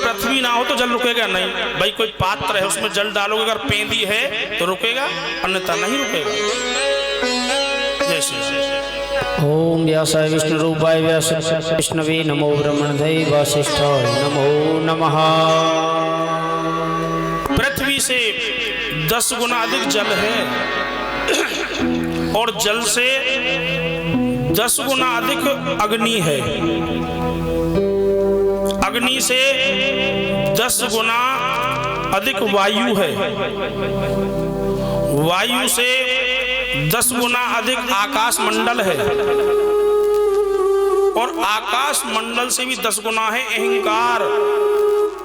पृथ्वी ना हो तो जल रुकेगा नहीं। भाई कोई पात्र है उसमें जल डालोगे, अगर पेंदी है तो रुकेगा, अन्यथा नहीं रुकेगा। जय श्री राम। ओम व्यासाय विष्णु रूपाय व्यास विष्णवे नमो ब्रह्मणदय वासिष्ठाय नमो नमः। पृथ्वी से 10 गुना अधिक जल है और जल से 10 गुना अधिक अग्नि है। अग्नि से 10 गुना अधिक वायु है। वायु से 10 गुना अधिक आकाश मंडल है और आकाश मंडल से भी 10 गुना है अहंकार।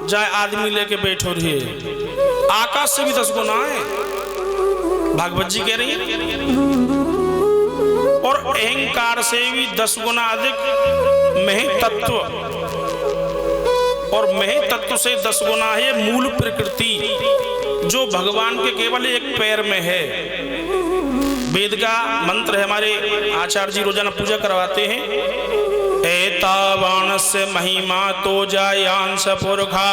जाए आदमी लेके बैठो रहिए, आकाश से भी 10 गुना है, भागवत जी कह रही है। और अहंकार से भी 10 गुना अधिक मह तत्व, और मह तत्व से 10 गुना है मूल प्रकृति, जो भगवान के केवल एक पैर में है। वेद का मंत्र है, हमारे आचार्य जी रोजाना पूजा करवाते हैं। एतावानस्य महिमा तो जायांश पुरखा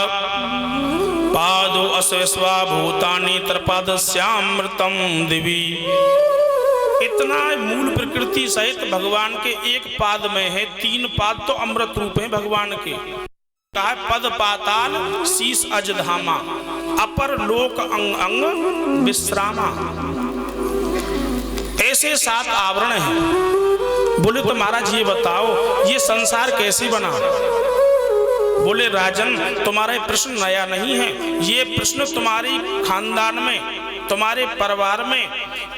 पादो अस्विस्वा भूतानि त्रिपादस्यामृतम दिवी। इतना मूल प्रकृति सहित भगवान के एक पाद में है, 3 पाद तो अमृत रूप है भगवान के। कहा पद पाताल शीस अजधामा अपर लोक अंग अंग विश्रामा। ऐसे 7 आवरण हैं। बोले तो महाराज ये बताओ ये संसार कैसे बना? बोले राजन तुम्हारा ये प्रश्न नया नहीं है, ये प्रश्न तुम्हारी खानदान में, तुम्हारे परिवार में,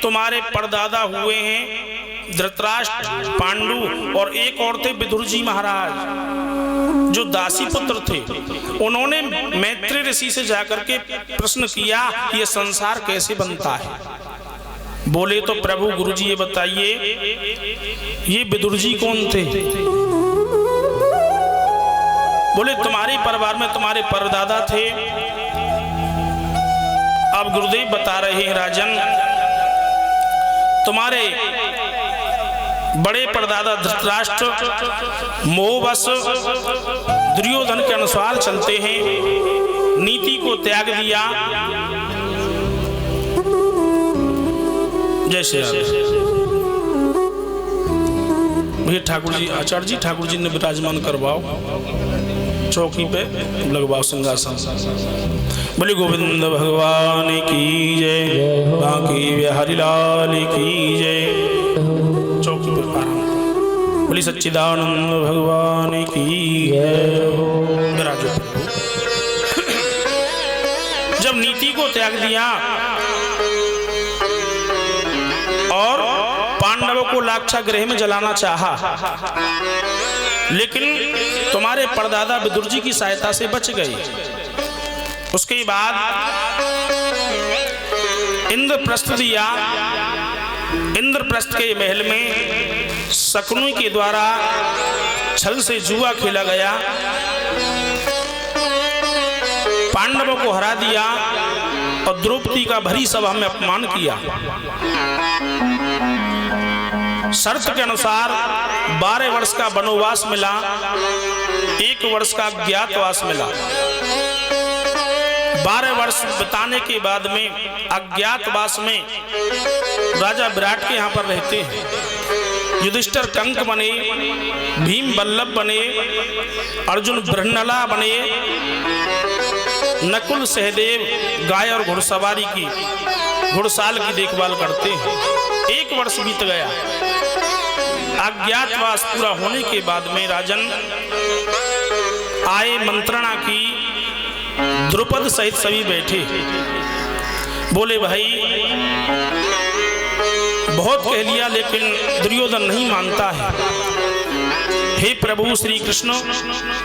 तुम्हारे परदादा हुए हैं धृतराष्ट्र, पांडु और एक और थे विदुर जी महाराज जो दासी पुत्र थे। उन्होंने मैत्री ऋषि से जाकर के प्रश्न किया ये संसार कैसे बनता है। बोले तो प्रभु गुरु जी ये बताइए ये विदुर जी कौन थे? बोले तुम्हारे परिवार में तुम्हारे परदादा थे। अब गुरुदेव बता रहे हैं राजन तुम्हारे बड़े परदादा धृतराष्ट्र मोहवश दुर्योधन के अनुसार चलते हैं, नीति को त्याग दिया। जय श्री राम। भैया ठाकुर जी, आचार्य जी ठाकुर जी ने विराजमान करवाओ, चौकी पे लगवाओ सिंहासन। बोले गोविंद भगवान की जय, बांकी बिहारी लाल की जय। चौकी पे आराम। बोले सच्चिदानंद भगवान की जय। विराजो। जब नीति को त्याग दिया और पांडवों को लाक्षागृह में जलाना चाहा, लेकिन तुम्हारे परदादा विदुर जी की सहायता से बच गए। उसके बाद इंद्रप्रस्थ दिया। इंद्रप्रस्थ के महल में शकुनी के द्वारा छल से जुआ खेला गया, पांडवों को हरा दिया और द्रौपदी का भरी सभा में अपमान किया। शर्त के अनुसार 12 वर्ष का वनवास मिला, 1 वर्ष का अज्ञातवास मिला। 12 वर्ष बिताने के बाद में अज्ञातवास में राजा विराट के यहाँ पर रहते हैं। युधिष्ठिर कंक बने, भीम बल्लभ बने, अर्जुन बृहन्नला बने, नकुल सहदेव गाय और घुड़सवारी की घुड़साल की देखभाल करते हैं। 1 वर्ष बीत गया। अज्ञातवास पूरा होने के बाद में राजन आए, मंत्रणा की, द्रुपद सहित सभी बैठे। बोले भाई बहुत कह लिया लेकिन दुर्योधन नहीं मानता है। हे प्रभु श्री कृष्ण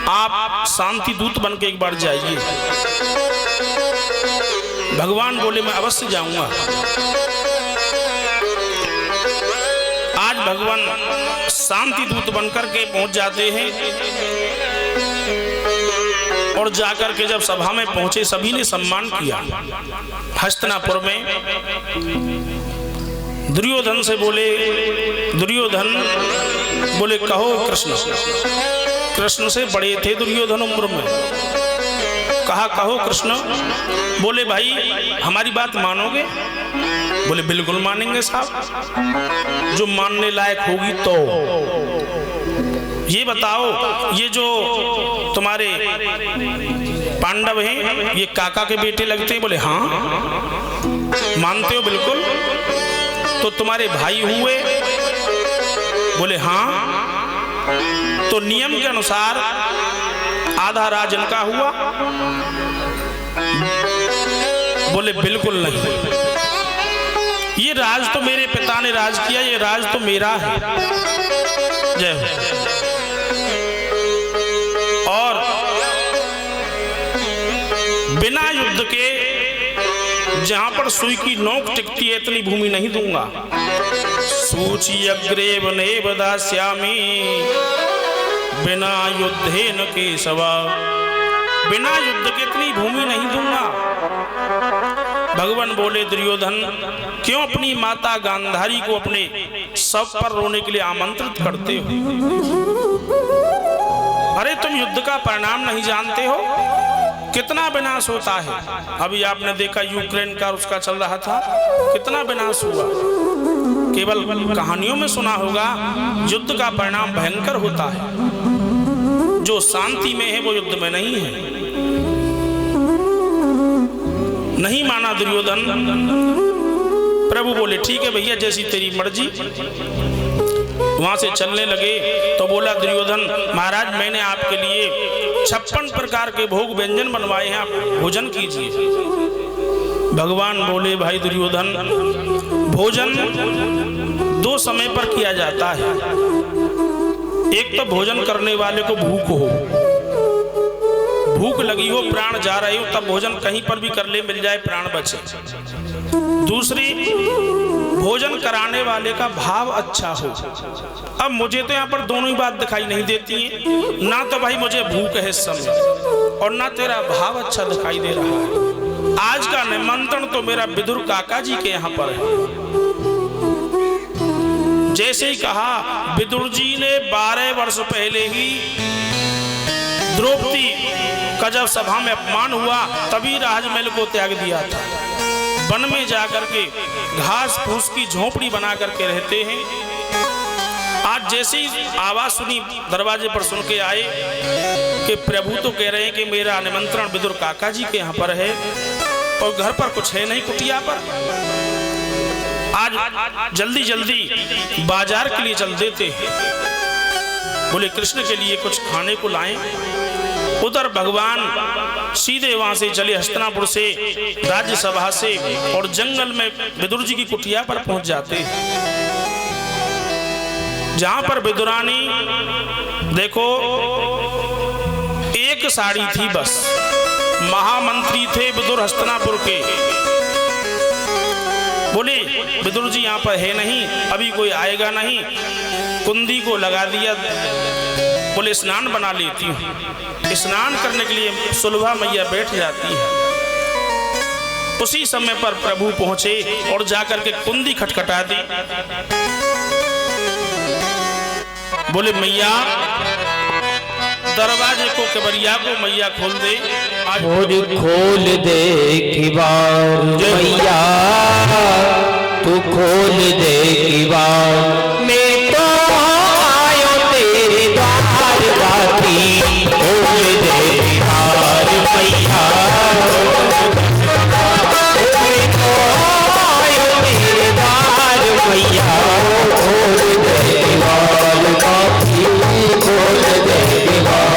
आप शांति दूत बन के एक बार जाइए। भगवान बोले मैं अवश्य जाऊंगा। आज भगवान शांति दूत बनकर के पहुंच जाते हैं और जाकर के जब सभा में पहुंचे सभी ने सम्मान किया। हस्तिनापुर में दुर्योधन से बोले, दुर्योधन बोले कहो कृष्ण। कृष्ण से बड़े थे दुर्योधन उम्र में, कहा कहो कृष्ण। बोले भाई हमारी बात मानोगे? बोले बिल्कुल मानेंगे साहब, जो मानने लायक होगी तो। ये बताओ, ये जो तुम्हारे पांडव हैं ये काका के बेटे लगते हैं? बोले हाँ। मानते हो? बिल्कुल। तो तुम्हारे भाई हुए? बोले हाँ। तो नियम के अनुसार आधा राज इनका हुआ? बोले बिल्कुल नहीं, ये राज तो मेरे पिता ने राज किया, ये राज तो मेरा है। जय हो। और बिना युद्ध के जहां पर सुई की नोक टिकती है इतनी भूमि नहीं दूंगा। सूची अग्रेव नेव दास्यामि बिना युद्धेन केशवा, बिना युद्ध के इतनी भूमि नहीं दूंगा। भगवान बोले दुर्योधन क्यों अपनी माता गांधारी को अपने शव पर रोने के लिए आमंत्रित करते हो? अरे तुम युद्ध का परिणाम नहीं जानते हो, कितना विनाश होता है। अभी आपने देखा यूक्रेन का उसका चल रहा था, कितना विनाश हुआ। केवल कहानियों में सुना होगा, युद्ध का परिणाम भयंकर होता है। जो शांति में है वो युद्ध में नहीं है। नहीं माना दुर्योधन। प्रभु बोले ठीक है भैया जैसी तेरी मर्जी। वहां से चलने लगे तो बोला दुर्योधन महाराज मैंने आपके लिए 56 प्रकार के भोग व्यंजन बनवाए हैं, आप भोजन कीजिए। भगवान बोले भाई दुर्योधन भोजन 2 समय पर किया जाता है। एक तो भोजन करने वाले को भूख हो, भूख लगी हो, प्राण जा रहे हो, तब भोजन कहीं पर भी कर ले, मिल जाए, प्राण बचे। दूसरी भोजन कराने वाले का भाव अच्छा हो। अब मुझे तो यहाँ पर दोनों ही बात दिखाई नहीं देती है, ना तो भाई मुझे भूख है इस समय और ना तेरा भाव अच्छा दिखाई दे रहा है। आज का निमंत्रण तो मेरा विदुर काका जी के यहाँ पर है। जैसे ही कहा विदुर जी ने 12 वर्ष पहले ही द्रौपदी का जब सभा में अपमान हुआ तभी राजमहल को त्याग दिया था। वन में जाकर के घास फूस की झोपड़ी बना करके रहते हैं। आज जैसे ही आवाज सुनी दरवाजे पर सुन के आए कि प्रभु तो कह रहे हैं कि मेरा निमंत्रण विदुर काका जी के यहाँ पर है और घर पर कुछ है नहीं, कुटिया पर। आज जल्दी जल्दी बाजार के लिए चल देते हैं। बोले कृष्ण के लिए कुछ खाने को लाएं। उधर भगवान सीधे वहां से चले हस्तिनापुर से, राज्यसभा से, और जंगल में विदुर जी की कुटिया पर पहुंच जाते हैं, जहां पर विदुरानी देखो एक साड़ी थी बस। महामंत्री थे विदुर हस्तिनापुर के। बोले विदुर जी यहाँ पर है नहीं, अभी कोई आएगा नहीं। कुंदी को लगा दिया, बोले स्नान बना लेती हूँ। स्नान करने के लिए सुलभा मैया बैठ जाती है। उसी समय पर प्रभु पहुंचे और जाकर के कुंदी खटखटा दी। बोले मैया दरवाजे को, कबरिया को मैया खोल दे। आज खोल दे किवाड़ मैया, तू खोल दे किवाड़। मैं तो आयो तेरे द्वार बाकी, खोल दे किवाड़ मैया। मैं तो आयो तेरे द्वार मैया, खोल दे किवाड़ बाकी, खोल दे किवाड़।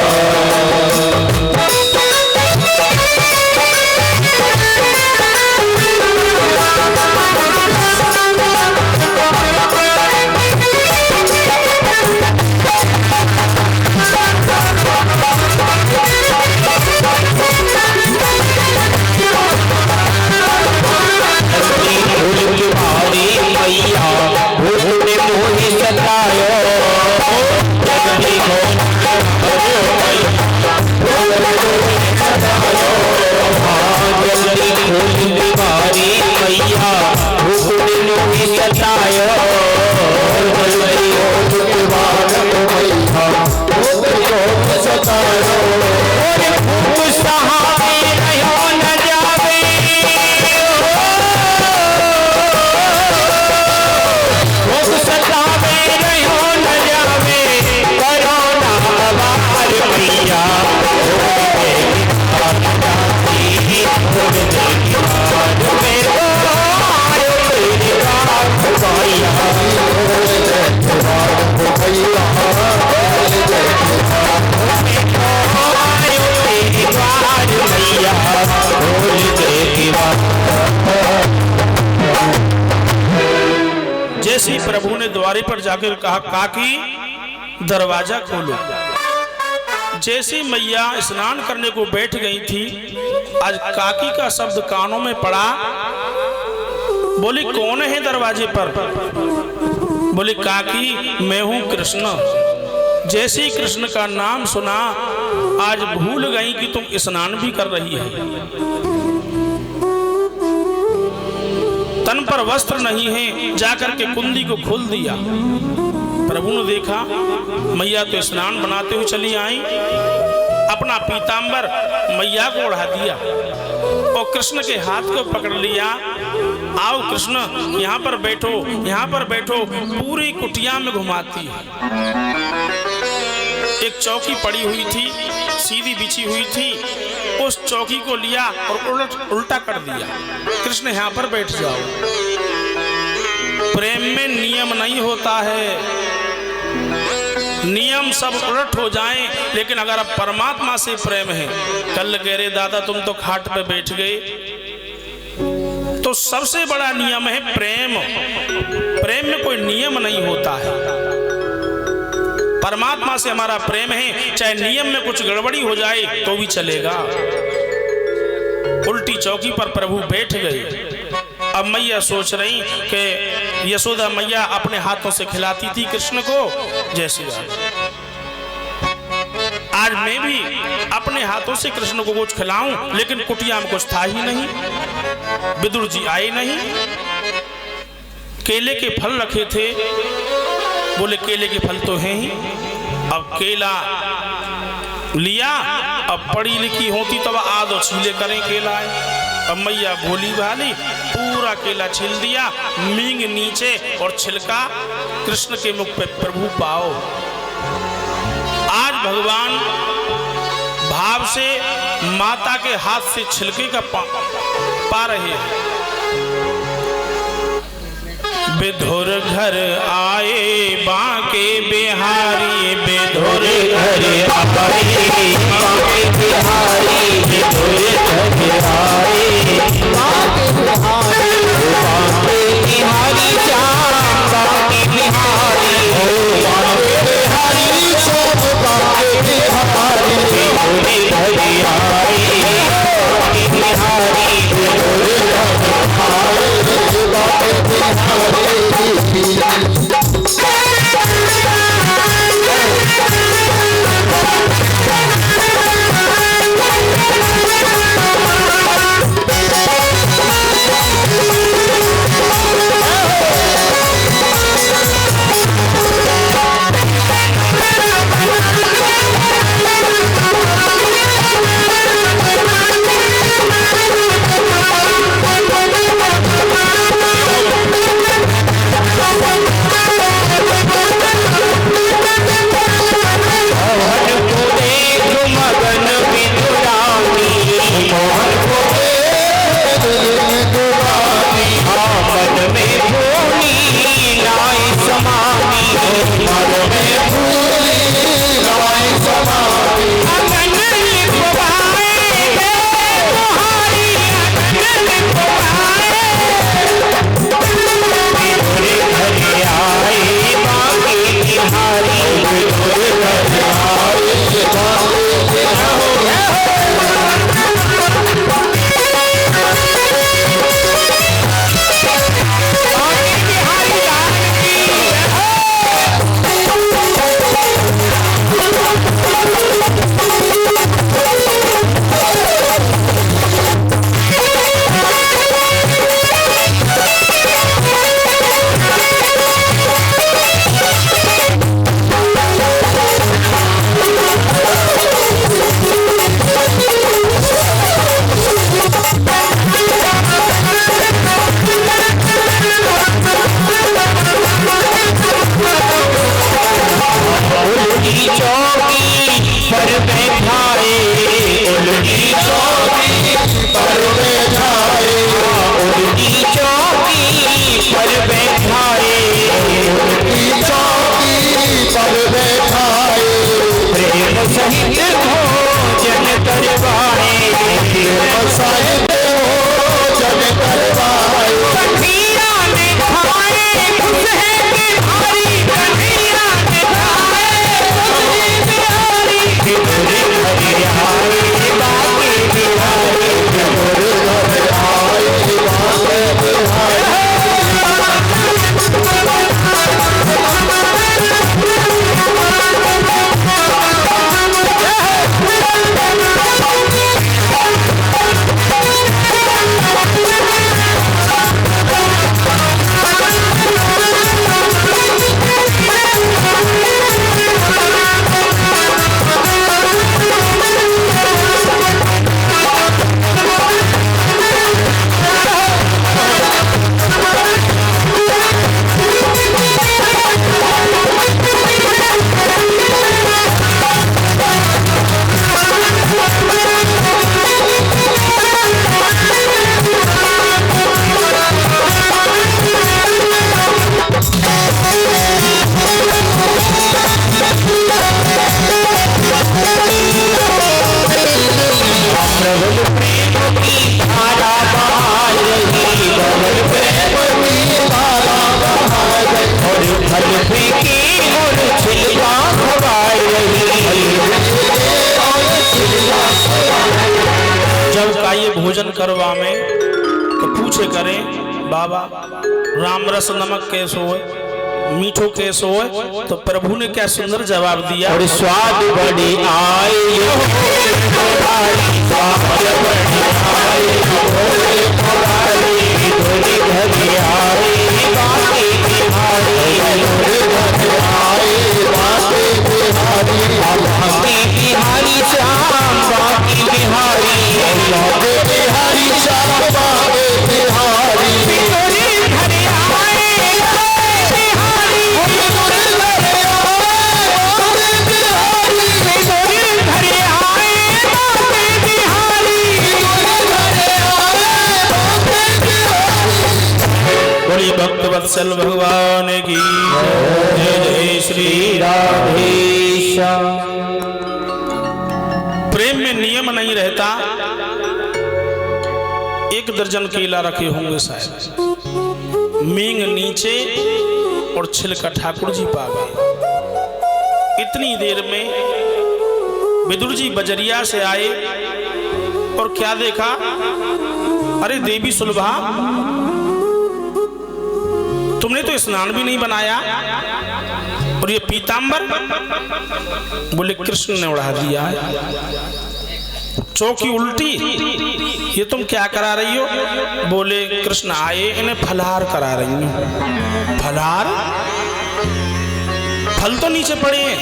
ही प्रभु ने द्वारे पर जाकर कहा, काकी दरवाजा खोलो। जैसी मैया स्नान करने को बैठ गई थी, आज काकी का शब्द कानों में पड़ा। बोली, कौन है दरवाजे पर? बोली, काकी मैं हूं कृष्ण। जैसे ही कृष्ण का नाम सुना, आज भूल गई कि तुम स्नान भी कर रही है। तन पर वस्त्र नहीं है, जाकर के कुंडी को खोल दिया। प्रभु ने देखा मैया तो स्नान बनाते हुए चली आई, अपना पीतांबर मैया को ओढ़ा दिया और कृष्ण के हाथ को पकड़ लिया। आओ कृष्ण, यहाँ पर बैठो, यहाँ पर बैठो। पूरी कुटिया में घुमाती है। एक चौकी पड़ी हुई थी, सीधी बिछी हुई थी, उस चौकी को लिया और उल्टा कर दिया। कृष्ण यहाँ पर बैठ जाओ। प्रेम में नियम नहीं होता है, नियम सब उलट हो जाएं, लेकिन अगर अब परमात्मा से प्रेम है, कल कह रहे दादा तुम तो खाट पे बैठ गए, तो सबसे बड़ा नियम है प्रेम। प्रेम में कोई नियम नहीं होता है। परमात्मा से हमारा प्रेम है, चाहे नियम में कुछ गड़बड़ी हो जाए तो भी चलेगा। उल्टी चौकी पर प्रभु बैठ गए। अब मैया सोच रही कि यशोदा मैया अपने हाथों से खिलाती थी कृष्ण को, जैसे आज मैं भी अपने हाथों से कृष्ण को कुछ खिलाऊं, लेकिन कुटिया में कुछ था ही नहीं। विदुर जी आए नहीं। केले के फल रखे थे, बोले केले के फल तो हैं ही। अब केला लिया, अब पढ़ी लिखी होती तब आधो छीले करें केला है। अब मैया भोली भाली पूरा केला छील दिया, मींग नीचे और छिलका कृष्ण के मुख पे प्रभु पाओ। आज भगवान भाव से माता के हाथ से छिलके का पा रहे हैं। विधुर घर आए बांके बिहारी, विधुर घर आए बांके बिहारी, विधुर घर आए बांके बिहारी, बांके बिहारी श्याम बांके बिहारी, बांके बिहारी श्याम बांके बिहारी, विधुर घर आए बांके बिहारी, विधुर घर आए बांके बिहारी। जब का ये भोजन करवा में तो पूछे करें बाबा राम रस नमक कैसो है, मीठो कैसो है, तो प्रभु ने क्या सुंदर जवाब दिया, और स्वाद बड़ी बिहारी श्याम बाकी बिहारी बिहारी श्याम बाकी बिहारी बोली भक्त वत्सल भगवान की जय जय श्री राधेश्याम। प्रेम में नियम नहीं रहता, एक दर्जन केला रखे होंगे शायद, मींग नीचे और छिलका ठाकुर जी पा गए। इतनी देर में विदुर जी बजरिया से आए और क्या देखा, अरे देवी सुलभा तुमने तो स्नान भी नहीं बनाया और ये पीतांबर, बोले कृष्ण ने उड़ा दिया। चौकी उल्टी, ये तुम क्या करा रही हो, बोले कृष्ण आए इन्हें फलहार करा रही हूं। फलहार, फल तो नीचे पड़े हैं।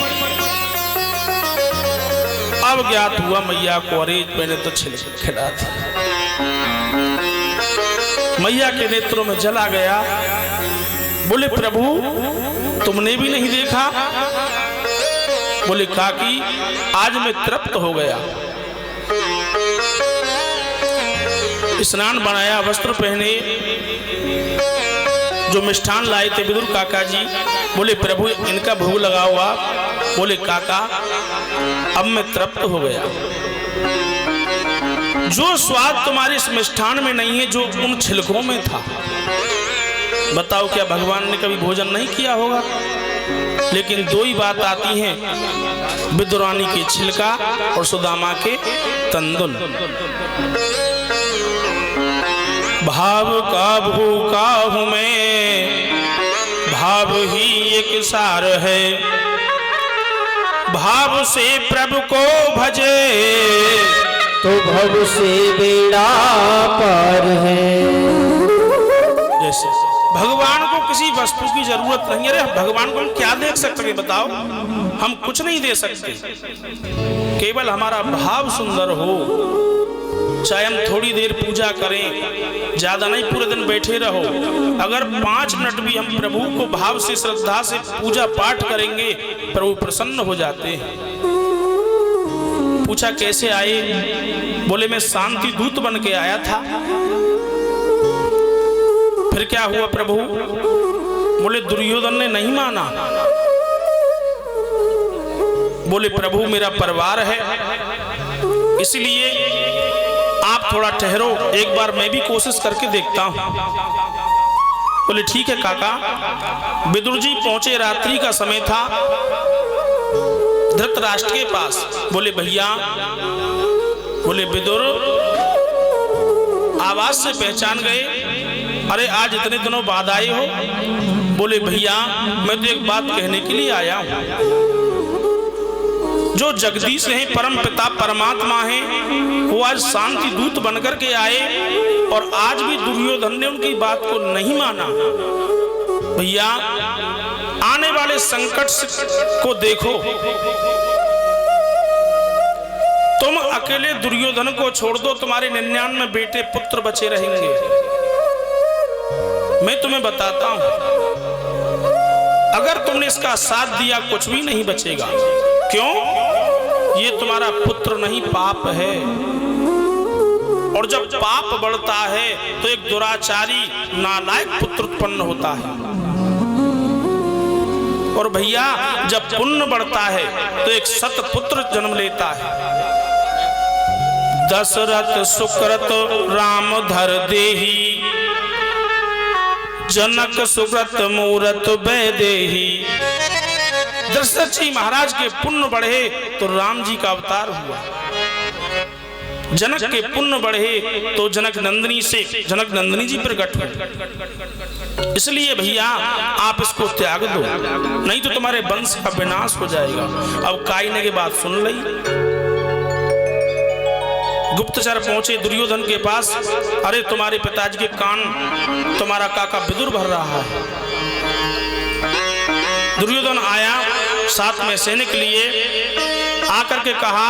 अब ज्ञात हुआ मैया को, अरे मैंने तो छिलके खिला दी। मैया के नेत्रों में जल आ गया। बोले प्रभु तुमने भी नहीं देखा, बोले काकी आज मैं तृप्त हो गया। स्नान बनाया, वस्त्र पहने, जो मिष्ठान लाए थे विदुर काका जी, बोले प्रभु इनका भोग लगा हुआ। बोले काका अब मैं तृप्त हो गया। जो स्वाद तुम्हारे इस मिष्ठान में नहीं है जो उन छिलकों में था, बताओ क्या भगवान ने कभी भोजन नहीं किया होगा। लेकिन दो ही बात आती हैं, विदुरानी के छिलका और सुदामा के तंदुल। भाव का भूखा हूं मैं, भाव ही एक सार है, भाव से प्रभु को भजे तो भव से बेड़ा पार है। जैसे भगवान को किसी वस्तु की जरूरत नहीं है। अरे भगवान को हम क्या देख सकते हैं बताओ, हम कुछ नहीं दे सकते, केवल हमारा भाव सुंदर हो। चाहे हम थोड़ी देर पूजा करें, ज्यादा नहीं, पूरे दिन बैठे रहो, अगर 5 मिनट भी हम प्रभु को भाव से श्रद्धा से पूजा पाठ करेंगे, प्रभु प्रसन्न हो जाते हैं। पूछा कैसे आए, बोले मैं शांति दूत बन के आया था। फिर क्या हुआ प्रभु, बोले दुर्योधन ने नहीं माना। बोले प्रभु मेरा परिवार है, इसलिए आप थोड़ा ठहरो, एक बार मैं भी कोशिश करके देखता हूं। बोले ठीक है काका। विदुर जी पहुंचे, रात्रि का समय था, धृतराष्ट्र के पास। बोले भैया, बोले विदुर आवाज से पहचान गए, अरे आज इतने दिनों बाद आए हो। बोले भैया मैं तो एक बात कहने के लिए आया हूं, जो जगदीश है परम पिता परमात्मा है, वो आज शांति दूत बनकर के आए और आज भी दुर्योधन ने उनकी बात को नहीं माना। भैया आने वाले संकट को देखो, तुम अकेले दुर्योधन को छोड़ दो, तुम्हारे 99 बेटे पुत्र बचे रहेंगे। मैं तुम्हें बताता हूं, अगर तुमने इसका साथ दिया कुछ भी नहीं बचेगा। क्यों? ये तुम्हारा पुत्र नहीं, पाप है। और जब पाप बढ़ता है तो एक दुराचारी नालायक पुत्र उत्पन्न होता है। और भैया जब पुण्य बढ़ता है तो एक सतपुत्र जन्म लेता है। दशरथ सुकृत राम धर देही, जनक सुकृत मूरत वैदेही। दशरथ जी महाराज के पुण्य बढ़े तो राम जी का अवतार हुआ, जनक के पुण्य बढ़े तो जनक नंदिनी जी प्रकट हुए। इसलिए भैया आप इसको त्याग दो, नहीं तो तुम्हारे वंश का विनाश हो जाएगा। अब कायने की बात सुन ली। गुप्तचर पहुंचे दुर्योधन के पास, अरे तुम्हारे पिताजी के कान तुम्हारा काका विदुर भर रहा है। दुर्योधन आया, साथ में सैनिक लिए, आकर के कहा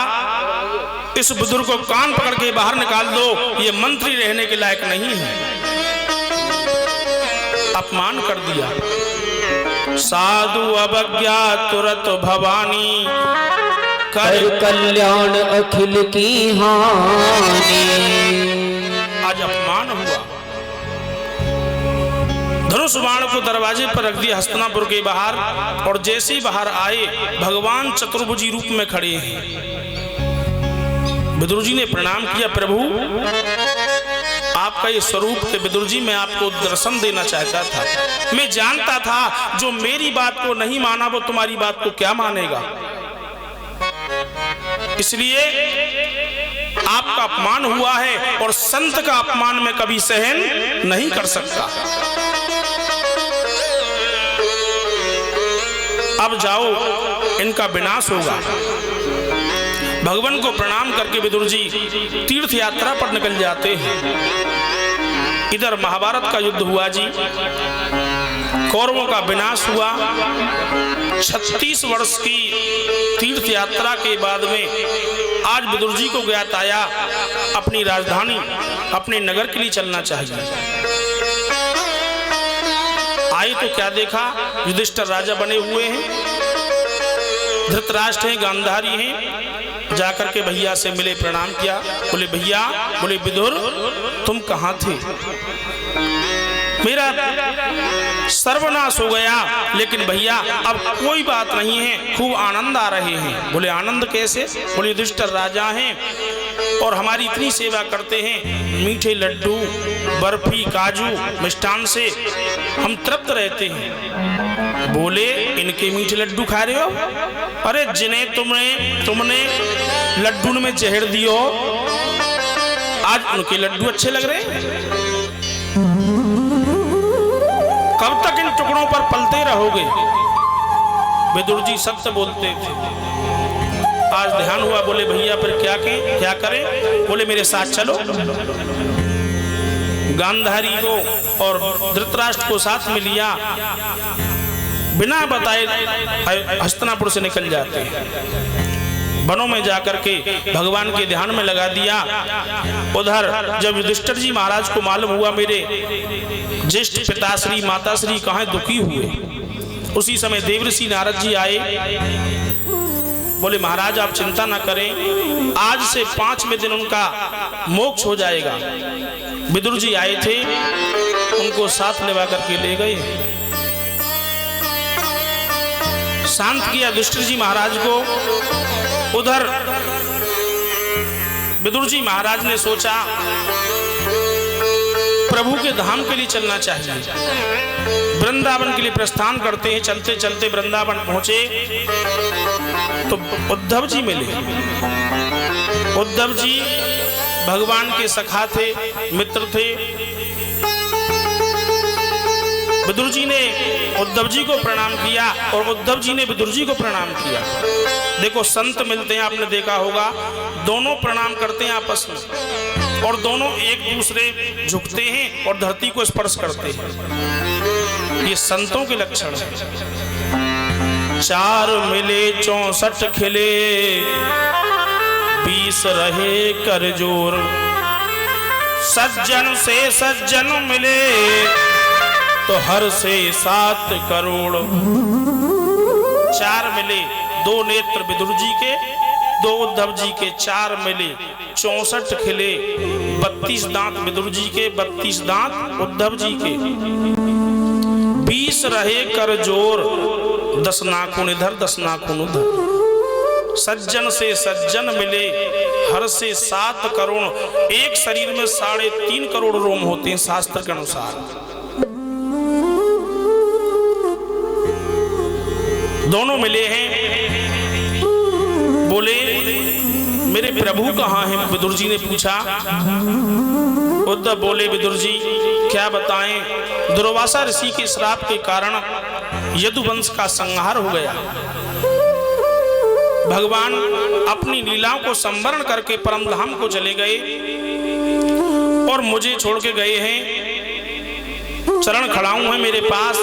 इस विदुर को कान पकड़ के बाहर निकाल दो, ये मंत्री रहने के लायक नहीं है। अपमान कर दिया। साधु अवज्ञा तुरत भवानी, कर कल्याण अखिल की हानि। आज अपमान हुआ। धनुष बाण को दरवाजे पर रख दिया हस्तिनापुर के बाहर, और जैसे ही बाहर आए भगवान चतुर्भुजी रूप में खड़े हैं। विदुर जी ने प्रणाम किया, प्रभु आपका ये स्वरूप है। विदुर जी मैं आपको दर्शन देना चाहता था। मैं जानता था जो मेरी बात को नहीं माना वो तुम्हारी बात को क्या मानेगा, इसलिए आपका अपमान हुआ है, और संत का अपमान मैं कभी सहन नहीं कर सकता। अब जाओ, इनका विनाश होगा। भगवान को प्रणाम करके विदुर जी तीर्थ यात्रा पर निकल जाते हैं। इधर महाभारत का युद्ध हुआ जी, कौरवों का विनाश हुआ। 36 वर्ष की तीर्थ यात्रा के बाद में आज विदुर जी को ज्ञात आया अपनी राजधानी, अपने नगर के लिए चलना चाहिए। आए तो क्या देखा, युधिष्ठिर राजा बने हुए हैं, धृतराष्ट्र हैं, गांधारी हैं। जाकर के भैया से मिले, प्रणाम किया। बोले भैया, बोले विदुर तुम कहाँ थे? मेरा सर्वनाश हो गया, लेकिन भैया अब कोई बात नहीं है, खूब आनंद आ रहे हैं। बोले आनंद कैसे? बोले युधिष्ठिर राजा हैं और हमारी इतनी सेवा करते हैं, मीठे लड्डू, बर्फी, काजू, मिष्ठान से हम तृप्त रहते हैं। बोले इनके मीठे लड्डू खा रहे हो? अरे जिन्हें तुमने लड्डू में जहर दियो, आज उनके लड्डू अच्छे लग रहे हैं? कब तक इन टुकड़ों पर पलते रहोगे? विदुर जी सत्य बोलते थे। आज ध्यान हुआ, बोले भैया फिर क्या करें? बोले मेरे साथ चलो। गांधारी को और धृतराष्ट्र को साथ में लिया, बिना बताए हस्तिनापुर से निकल जाते हैं। वनों में जाकर के भगवान के ध्यान में लगा दिया। उधर जब युधिष्ठिर जी महाराज को मालूम हुआ मेरे ज्येष्ठ पिताश्री माताश्री कहाँ दुखी हुए, उसी समय देवर्षि नारद जी आए। बोले महाराज आप चिंता ना करें, आज से 5वें दिन उनका मोक्ष हो जाएगा। विदुर जी आए थे, उनको साथ लेवा करके ले गए, शांत किया युधिष्ठिर जी महाराज को। उधर विदुर जी महाराज ने सोचा प्रभु के धाम के लिए चलना चाहिए, वृंदावन के लिए प्रस्थान करते हैं। चलते चलते वृंदावन पहुंचे तो उद्धव जी मिले। उद्धव जी भगवान के सखा थे, मित्र थे। विदुर जी ने उद्धव जी को प्रणाम किया और उद्धव जी ने विदुर जी को प्रणाम किया। देखो संत मिलते हैं, आपने देखा होगा, दोनों प्रणाम करते हैं आपस में, और दोनों एक दूसरे झुकते हैं और धरती को स्पर्श करते हैं। ये संतों के लक्षण है। 4 मिले 64 खिले, 20 रहे कर जोर, सज्जन से सज्जन मिले तो हर से 7 करोड़। 4 मिले, 2 नेत्र विदुर जी के, 2 उद्धव जी के, 4 मिले 64 खिले, 32 दांत विदुर जी के, 32 दांत उद्धव जी के, 20 रहे कर जोर, 10 नाखून इधर 10 नाखून उधर। सज्जन से सज्जन मिले, हर से 7 करोड़, एक शरीर में 3.5 करोड़ रोम होते हैं शास्त्र के अनुसार। दोनों मिले हैं, बोले मेरे प्रभु कहाँ हैं? विदुर जी ने पूछा। उद्धव बोले विदुर जी क्या बताएं, दुर्वासा ऋषि के श्राप के कारण यदुवंश का संहार हो गया। भगवान अपनी लीलाओं को संवरण करके परम धाम को चले गए और मुझे छोड़ के गए हैं। चरण खड़ाऊं है मेरे पास,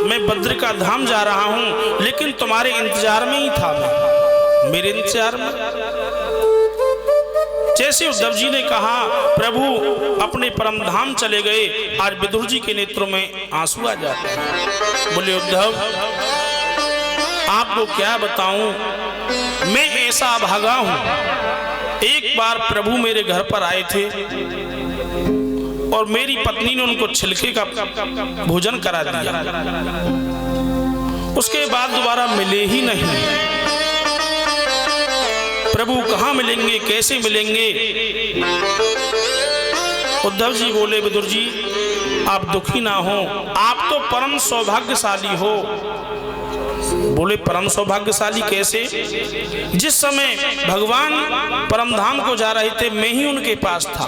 मैं बद्र का धाम जा रहा हूं, लेकिन तुम्हारे इंतजार में ही था मैं, मेरे इंतजार में। जैसे उद्धव जी ने कहा प्रभु अपने परम धाम चले गए, आज विदुर जी के नेत्रों में आंसू आ जाते हैं। बोले उद्धव आपको क्या बताऊं, मैं ऐसा भागा हूं। एक बार प्रभु मेरे घर पर आए थे और मेरी पत्नी ने उनको छिलके का भोजन करा दिया, उसके बाद दोबारा मिले ही नहीं। प्रभु कहाँ मिलेंगे, कैसे मिलेंगे? उद्धव जी बोले विदुर जी आप दुखी ना हो, आप तो परम सौभाग्यशाली हो। बोले परम सौभाग्यशाली कैसे? जिस समय भगवान परमधाम को जा रहे थे मैं ही उनके पास था,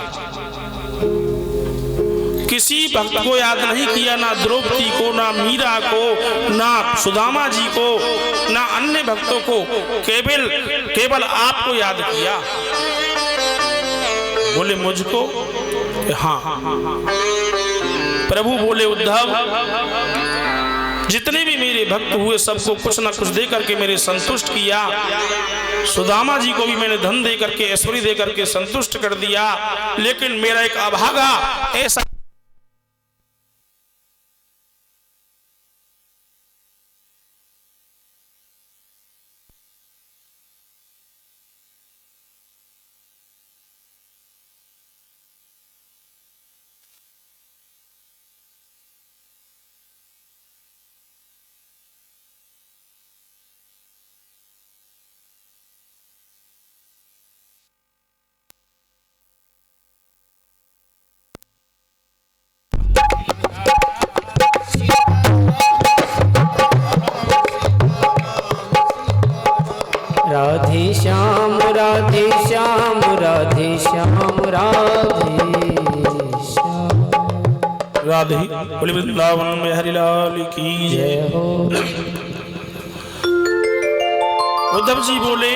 किसी भक्त को याद नहीं किया, ना द्रौपदी को, ना मीरा को, ना सुदामा जी को, ना अन्य भक्तों को, केवल आपको याद किया। बोले मुझको? हाँ। प्रभु बोले उद्धव जितने भी मेरे भक्त हुए सबको कुछ ना कुछ दे करके मेरे संतुष्ट किया। सुदामा जी को भी मैंने धन दे करके, ऐश्वर्य दे करके संतुष्ट कर दिया, लेकिन मेरा एक अभागा ऐसा राधे श्याम राधे श्याम राधे श्याम राधे श्याम। राधे बोले वृंदावन में हरिलाल की जय हो। उद्धव जी बोले